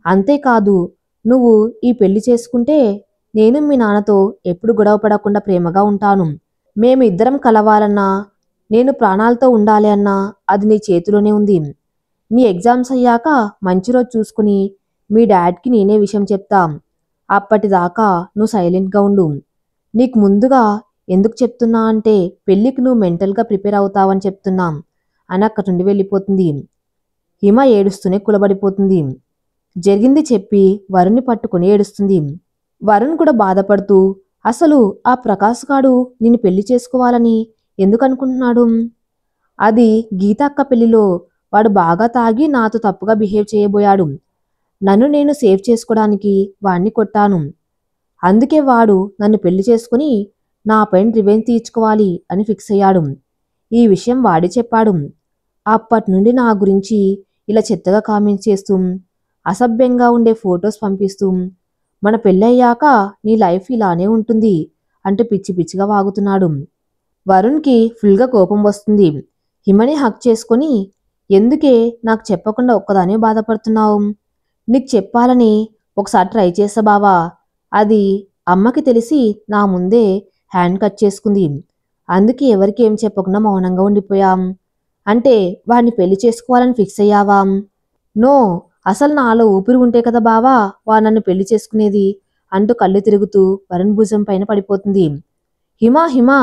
అంతేకాదు, నువ్వు ఈ పెళ్లి చేసుకుంటే నేను మీ నాన్నతో ఎప్పుడు గొడవ పడకుండా ప్రేమగా ఉంటాను. మేమిద్దరం కలవాలన్నా, నేను ప్రాణాలతో ఉండాలి అన్నా అది నీ చేతిలోనే ఉంది. నీ ఎగ్జామ్స్ అయ్యాక మంచి రోజు చూసుకుని మీ డాడ్కి నేనే విషయం చెప్తా. అప్పటిదాకా నువ్వు సైలెంట్గా ఉండు. నీకు ముందుగా ఎందుకు చెప్తున్నా అంటే పెళ్ళికి నువ్వు మెంటల్గా ప్రిపేర్ అవుతావని చెప్తున్నాం అని అక్కడి నుండి వెళ్ళిపోతుంది. హిమ ఏడుస్తూనే కులబడిపోతుంది. జరిగింది చెప్పి వరుణ్ణి పట్టుకుని ఏడుస్తుంది. వరుణ్ కూడా బాధపడుతూ, అసలు ఆ ప్రకాష్ గాడు నిన్ను పెళ్లి చేసుకోవాలని ఎందుకు అనుకుంటున్నాడు? అది గీతక్క పెళ్లిలో వాడు బాగా తాగి నాతో తప్పుగా బిహేవ్ చేయబోయాడు. నన్ను నేను సేవ్ చేసుకోవడానికి వాణ్ణి కొట్టాను. అందుకే వాడు నన్ను పెళ్లి చేసుకుని నా పైన రివెంజ్ తీర్చుకోవాలి అని ఫిక్స్ అయ్యాడు. ఈ విషయం వాడి చెప్పాడు. అప్పటి నుండి నా గురించి ఇలా చెత్తగా కామెంట్స్ చేస్తూ, అసభ్యంగా ఉండే ఫొటోస్ పంపిస్తూ, మన పెళ్ళయ్యాక నీ లైఫ్ ఇలానే ఉంటుంది అంటూ పిచ్చి పిచ్చిగా వాగుతున్నాడు. వరుణ్కి ఫుల్గా కోపం వస్తుంది. హిమని హక్ చేసుకొని, ఎందుకే నాకు చెప్పకుండా ఒక్కదానే బాధపడుతున్నావు? నీకు చెప్పాలని ఒకసారి ట్రై చేసా బావా, అది అమ్మకి తెలిసి నా ముందే హ్యాండ్ కట్ చేసుకుంది. అందుకే ఎవరికి ఏం చెప్పకుండా మౌనంగా ఉండిపోయాం. అంటే వాడిని పెళ్లి చేసుకోవాలని ఫిక్స్ అయ్యావా? నో, అసలు నాలో ఊపిరి ఉంటే కదా బావా వాడు నన్ను పెళ్లి చేసుకునేది అంటూ కళ్ళు తిరుగుతూ వరుణ్ భుజం పైన పడిపోతుంది. హిమా హిమా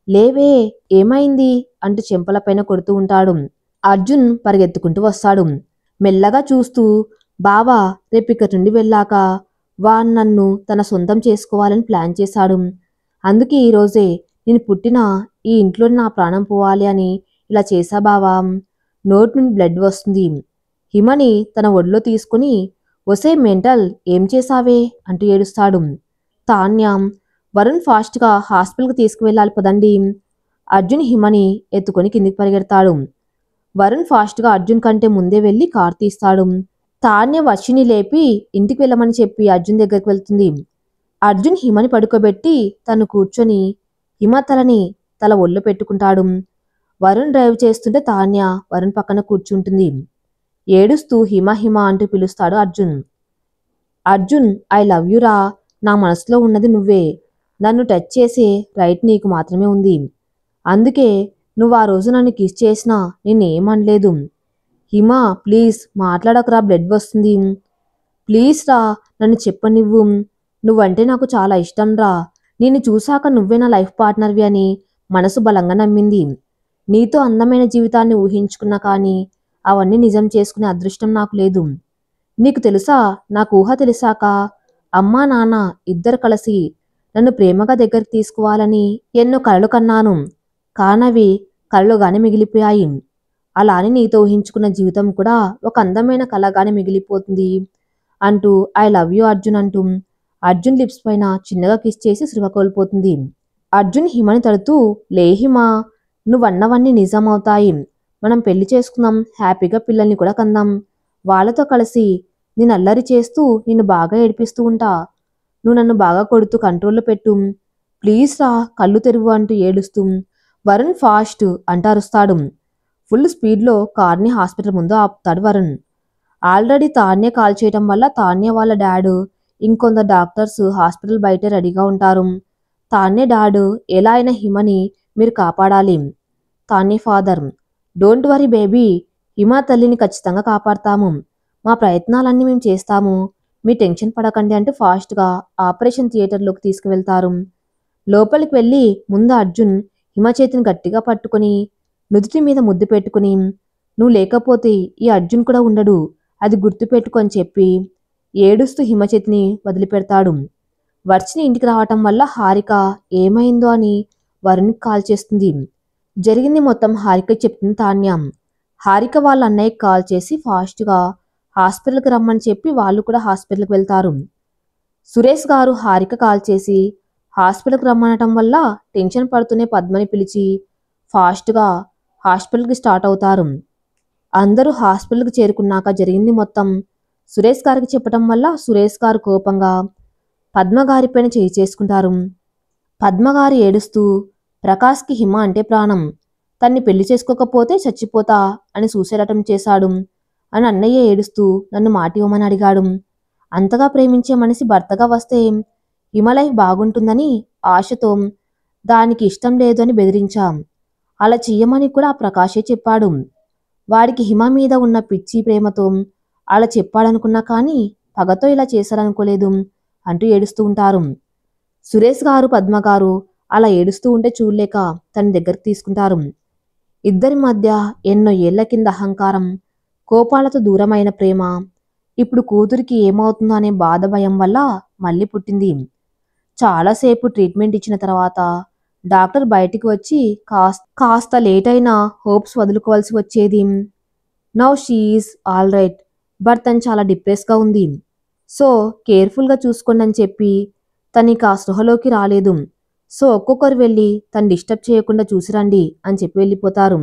లేవే, ఏమైంది అంటూ చెంపలపైన కొడుతూ ఉంటాడు. అర్జున్ పరిగెత్తుకుంటూ వస్తాడు. మెల్లగా చూస్తూ, బావా రేపిక్కడి నుండి వెళ్ళాక వాడు నన్ను తన సొంతం చేసుకోవాలని ప్లాన్ చేశాడు. అందుకే ఈరోజే నేను పుట్టిన ఈ ఇంట్లో నా ప్రాణం పోవాలి అని ఇలా చేశా బావా. నోటి నుండి బ్లడ్ వస్తుంది. హిమని తన ఒడిలో తీసుకుని, ఒసే మెంటల్ ఏం చేశావే అంటూ ఏడుస్తాడు. తాన్యాం, వరుణ్ ఫాస్ట్గా హాస్పిటల్కి తీసుకువెళ్ళాలి పదండి. అర్జున్ హిమని ఎత్తుకొని కిందికి పరిగెడతాడు. వరుణ్ ఫాస్ట్గా అర్జున్ కంటే ముందే వెళ్ళి కార్ తీస్తాడు. తాన్య వర్షిని లేపి ఇంటికి వెళ్ళమని చెప్పి అర్జున్ దగ్గరికి వెళ్తుంది. అర్జున్ హిమని పడుకోబెట్టి తను కూర్చొని హిమ తల ఒళ్ళో పెట్టుకుంటాడు. వరుణ్ డ్రైవ్ చేస్తుంటే తాన్య వరుణ్ పక్కన కూర్చుంటుంది. ఏడుస్తూ హిమ హిమ అంటూ పిలుస్తాడు Arjun. Arjun, I love you రా, నా మనసులో ఉన్నది నువ్వే, నన్ను టచ్ చేసే రైట్ నీకు మాత్రమే ఉంది. అందుకే నువ్వు ఆ రోజు నన్ను కిస్ చేసినా నేనేమనలేదు. హిమ ప్లీజ్ మాట్లాడకురా, బ్లడ్ వస్తుంది. ప్లీజ్ రా, నన్ను చెప్పనివ్వు, నువ్వంటే నాకు చాలా ఇష్టం రా, నిన్ను చూశాక నువ్వే నా లైఫ్ పార్ట్నర్వి అని మనసు బలంగా నమ్మింది. నీతో అందమైన జీవితాన్ని ఊహించుకున్నా కానీ అవన్నీ నిజం చేసుకునే అదృష్టం నాకు లేదు. నీకు తెలుసా, నాకు ఊహ తెలిసాక అమ్మా నాన్న ఇద్దరు కలిసి నన్ను ప్రేమగా దగ్గరికి తీసుకోవాలని ఎన్నో కలలు కన్నాను. కానవి కలలుగానే మిగిలిపోయాయి. అలా అని నీతో ఊహించుకున్న జీవితం కూడా ఒక అందమైన కలగానే మిగిలిపోతుంది అంటూ ఐ లవ్ యూ అర్జున్ అంటూ అర్జున్ లిప్స్ పైన చిన్నగా కిస్ చేసి స్పృహ కోల్పోతుంది. అర్జున్ హిమని తడుతూ, లే హిమా, నువ్వన్నవన్నీ నిజమవుతాయి. మనం పెళ్లి చేసుకుందాం, హ్యాపీగా పిల్లల్ని కూడా కందాం. వాళ్ళతో కలిసి నేను అల్లరి చేస్తూ నిన్ను బాగా ఏడిపిస్తూ ఉంటా. నువ్వు నన్ను బాగా కొడుతూ కంట్రోల్లో పెట్టు. ప్లీజ్ రా, కళ్ళు తెరువు అంటూ ఏడుస్తూ వరుణ్ ఫాస్ట్ అంటారుస్తాడు. ఫుల్ స్పీడ్లో కార్ని హాస్పిటల్ ముందు ఆపుతాడు వరుణ్. ఆల్రెడీ తాన్య కాల్ చేయటం వల్ల తాన్య వాళ్ళ డాడు ఇంకొందరు డాక్టర్స్ హాస్పిటల్ బయట రెడీగా ఉంటారు. తాన్య డాడు ఎలా అయినా హిమని మీరు కాపాడాలి. Tanya father, don't worry baby, Hima తల్లిని ఖచ్చితంగా కాపాడతాము. మా ప్రయత్నాలన్నీ మేము చేస్తాము, మీ టెన్షన్ పడకండి అంటూ ఫాస్ట్గా ఆపరేషన్ థియేటర్లోకి తీసుకువెళ్తారు. లోపలికి వెళ్ళి ముందు అర్జున్ హిమ చేతిని గట్టిగా పట్టుకుని నుదుటి మీద ముద్దు పెట్టుకుని, నువ్వు లేకపోతే ఈ అర్జున్ కూడా ఉండడు, అది గుర్తుపెట్టుకు అని చెప్పి ఏడుస్తూ హిమ చేతిని వదిలిపెడతాడు. వర్షిని ఇంటికి రావటం వల్ల హారిక ఏమైందో అని వరుణ్కి కాల్ చేస్తుంది. జరిగింది మొత్తం హారిక చెప్తుంది తాన్య. హారిక వాళ్ళ అన్నయ్యకి కాల్ చేసి ఫాస్ట్గా హాస్పిటల్కి రమ్మని చెప్పి వాళ్ళు కూడా హాస్పిటల్కి వెళ్తారు. సురేష్ గారు హారిక కాల్ చేసి హాస్పిటల్కి రమ్మనటం వల్ల టెన్షన్ పడుతూనే పద్మని పిలిచి ఫాస్ట్గా హాస్పిటల్కి స్టార్ట్ అవుతారు. అందరూ హాస్పిటల్కి చేరుకున్నాక జరిగింది మొత్తం సురేష్ గారికి చెప్పటం వల్ల సురేష్ గారు కోపంగా పద్మగారిపైన చేయి చేసుకుంటారు. పద్మగారు ఏడుస్తూ ప్రకాష్కి హిమ అంటే ప్రాణం, తన్ని పెళ్లి చేసుకోకపోతే చచ్చిపోతా అని సూసైడ్ అటెంప్ట్ చేశాడు అని అన్నయ్య ఏడుస్తూ నన్ను మాట ఇవ్వమని అడిగాడు. అంతగా ప్రేమించే మనిషి భర్తగా వస్తే హిమ లైఫ్ బాగుంటుందని ఆశతో దానికి ఇష్టం లేదు అని బెదిరించాం. అలా చెయ్యమని కూడా ఆ ప్రకాశే చెప్పాడు. వాడికి హిమ మీద ఉన్న పిచ్చి ప్రేమతో అలా చెప్పాడనుకున్నా కానీ పగతో ఇలా చేశారనుకోలేదు అంటూ ఏడుస్తూ ఉంటారు. సురేష్ గారు పద్మగారు అలా ఏడుస్తూ ఉంటే చూడలేక తన దగ్గరికి తీసుకుంటారు. ఇద్దరి మధ్య ఎన్నో ఏళ్ల కింద అహంకారం, కోపాలతో దూరమైన ప్రేమ ఇప్పుడు కూతురికి ఏమవుతుందో అనే బాధ భయం వల్ల మళ్ళీ పుట్టింది. చాలాసేపు ట్రీట్మెంట్ ఇచ్చిన తర్వాత డాక్టర్ బయటికి వచ్చి కాస్త లేట్ అయినా హోప్స్ వదులుకోవాల్సి వచ్చేది. Now she's all right, but తను చాలా డిప్రెస్గా ఉంది, సో కేర్ఫుల్గా చూసుకోండి అని చెప్పి తనకి ఆ స్పృహలోకి రాలేదు. సో ఒక్కొక్కరు వెళ్ళి తను డిస్టర్బ్ చేయకుండా చూసిరండి అని చెప్పి వెళ్ళిపోతారు.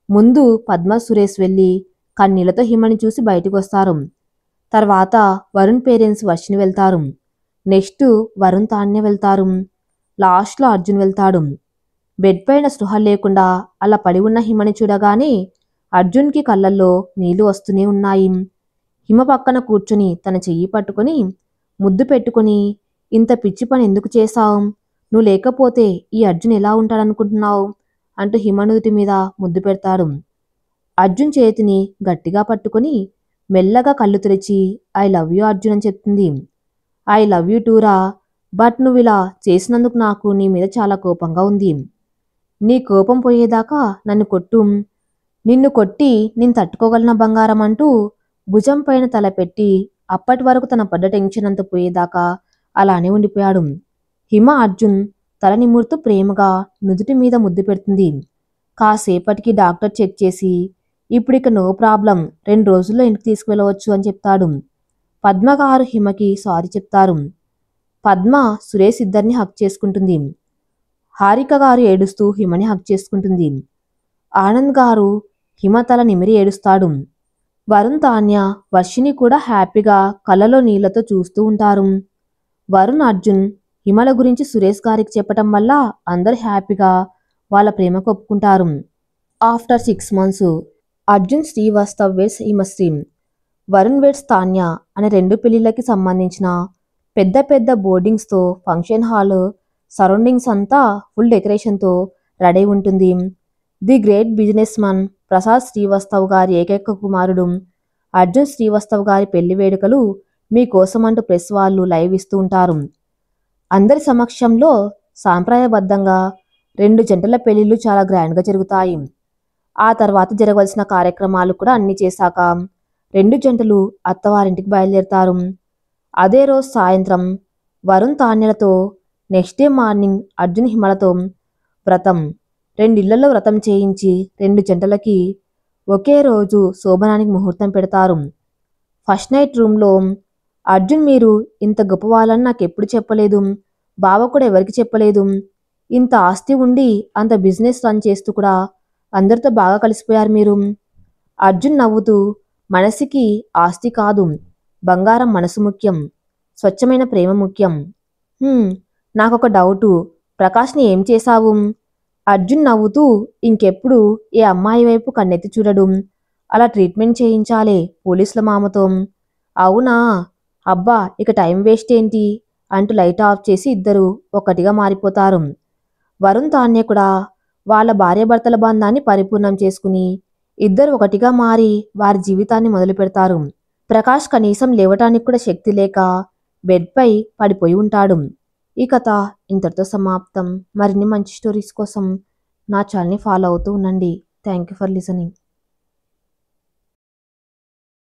ముందు పద్మ సురేష్ వెళ్ళి కన్నీళ్లతో హిమని చూసి బయటకు వస్తారు. తర్వాత వరుణ్ పేరెంట్స్ వర్షిని వెళ్తారు. నెక్స్ట్ వరుణ్ తాన్య వెళ్తారు. లాస్ట్లో అర్జున్ వెళ్తాడు. బెడ్ పైన స్పృహ లేకుండా అలా పడి ఉన్న హిమని చూడగానే అర్జున్కి కళ్ళల్లో నీళ్లు వస్తూనే ఉన్నాయి. హిమ పక్కన కూర్చుని తన చెయ్యి పట్టుకుని ముద్దు పెట్టుకుని ఇంత పిచ్చి పని ఎందుకు చేశావు, నువ్వు లేకపోతే ఈ అర్జున్ ఎలా ఉంటాడనుకుంటున్నావు అంటూ హిమ నుదుటి మీద ముద్దు పెడతాడు. అర్జున్ చేతిని గట్టిగా పట్టుకుని మెల్లగా కళ్ళు తెరిచి ఐ లవ్ యూ అర్జున్ అని చెప్తుంది. ఐ లవ్ యూ టూరా, బట్ నువ్వు ఇలా చేసినందుకు నాకు నీ మీద చాలా కోపంగా ఉంది. నీ కోపం పోయేదాకా నన్ను కొట్టు, నిన్ను కొట్టి నేను తట్టుకోగలన బంగారం అంటూ భుజం పైన తల పెట్టి అప్పటి వరకు తన పడ్డ టెన్షన్ అంతా పోయేదాకా అలానే ఉండిపోయాడు. హిమ అర్జున్ తల నిమురుతూ ప్రేమగా నుదుటి మీద ముద్దు పెడుతుంది. కాసేపటికి డాక్టర్ చెక్ చేసి ఇప్పుడిక నో ప్రాబ్లం, 2 రోజుల్లో ఇంటికి తీసుకువెళ్ళవచ్చు అని చెప్తాడు. పద్మగారు హిమకి సారీ చెప్తారు. పద్మ సురేష్ ఇద్దరిని హక్ చేసుకుంటుంది. హారిక గారు ఏడుస్తూ హిమని హక్ చేసుకుంటుంది. ఆనంద్ గారు హిమ తల నిమిరి ఏడుస్తాడు. వరుణ్ తాన్య వర్షిని కూడా హ్యాపీగా కళ్ళలో నీళ్లతో చూస్తూ ఉంటారు. వరుణ్ అర్జున్ హిమల గురించి సురేష్ గారికి చెప్పటం వల్ల అందరు హ్యాపీగా వాళ్ళ ప్రేమకు ఒప్పుకుంటారు. After 6 months Arjun Srivastav weds Himasri, Varun weds Tanya అనే 2 పెళ్లిళ్ళకి సంబంధించిన పెద్ద పెద్ద బోర్డింగ్స్తో ఫంక్షన్ హాల్ సరౌండింగ్స్ అంతా ఫుల్ డెకరేషన్తో రెడీ ఉంటుంది. The great businessman Prasad Srivastav గారి ఏకైక కుమారుడు అర్జున్ శ్రీవాస్తవ్ గారి పెళ్లి వేడుకలు మీకోసం అంటూ ప్రెస్ వాళ్ళు లైవ్ ఇస్తూ ఉంటారు. అందరి సమక్షంలో సాంప్రదాయబద్ధంగా 2 జంటల పెళ్లిళ్ళు చాలా గ్రాండ్గా జరుగుతాయి. ఆ తర్వాత జరగవలసిన కార్యక్రమాలు కూడా అన్ని చేశాక 2 జంటలు అత్తవారింటికి బయలుదేరుతారు. అదే రోజు సాయంత్రం వరుణ్ తాన్యలతో, నెక్స్ట్ డే మార్నింగ్ అర్జున్ హిమలతో వ్రతం, 2 ఇళ్లలో వ్రతం చేయించి 2 జంటలకి ఒకే రోజు శోభనానికి ముహూర్తం పెడతారు. ఫస్ట్ నైట్ రూమ్లో అర్జున్ మీరు ఇంత గొప్పవాళ్ళని నాకు ఎప్పుడు చెప్పలేదు, బావ కూడా ఎవరికి చెప్పలేదు, ఇంత ఆస్తి ఉండి అంత బిజినెస్ రన్ చేస్తూ కూడా అందరితో బాగా కలిసిపోయారు మీరు. అర్జున్ నవ్వుతూ మనసుకి ఆస్తి కాదు బంగారం మనసు ముఖ్యం, స్వచ్ఛమైన ప్రేమ ముఖ్యం. నాకొక డౌటు, ప్రకాష్ని ఏం చేశావు? అర్జున్ నవ్వుతూ ఇంకెప్పుడు ఏ అమ్మాయి వైపు కన్నెత్తి చూడడు, అలా ట్రీట్మెంట్ చేయించాలే పోలీసుల మామతో. అవునా, అబ్బా ఇక టైం వేస్ట్ ఏంటి అంటూ లైట్ ఆఫ్ చేసి ఇద్దరు ఒకటిగా మారిపోతారు. వరుణ్ తాన్య కూడా వాళ్ళ భార్యాభర్తల బంధాన్ని పరిపూర్ణం చేసుకుని ఇద్దరు ఒకటిగా మారి వారి జీవితాన్ని మొదలు పెడతారు. ప్రకాష్ కనీసం లేవటానికి కూడా శక్తి లేక బెడ్పై పడిపోయి ఉంటాడు. ఈ కథ ఇంతటితో సమాప్తం. మరిన్ని మంచి స్టోరీస్ కోసం నా ఛానల్ని ఫాలో అవుతూ ఉండండి. Thank you for listening.